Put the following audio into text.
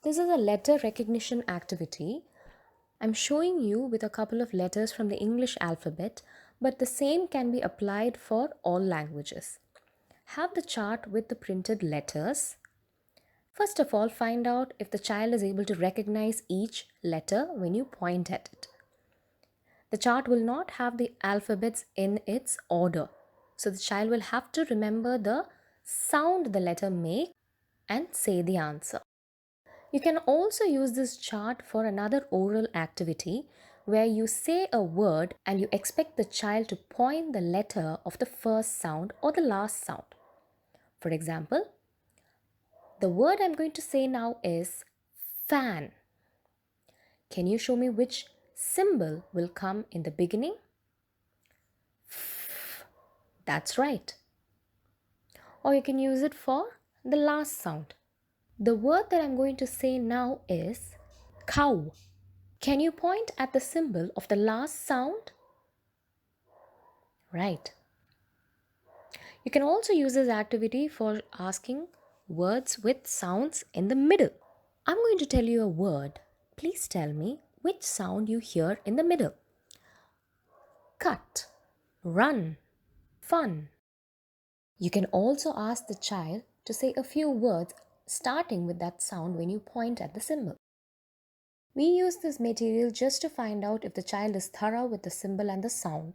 This is a letter recognition activity. I'm showing you with a couple of letters from the English alphabet, but the same can be applied for all languages. Have the chart with the printed letters. First of all, find out if the child is able to recognize each letter when you point at it. The chart will not have the alphabets in its order, so the child will have to remember the sound the letter makes and say the answer. You can also use this chart for another oral activity where you say a word and you expect the child to point the letter of the first sound or the last sound. For example, the word I'm going to say now is fan. Can you show me which symbol will come in the beginning? That's right. Or you can use it for the last sound. The word that I'm going to say now is cow. Can you point at the symbol of the last sound? Right. You can also use this activity for asking words with sounds in the middle. I'm going to tell you a word. Please tell me which sound you hear in the middle. Cut, run, fun. You can also ask the child to say a few words starting with that sound when you point at the symbol. We use this material just to find out if the child is thorough with the symbol and the sound.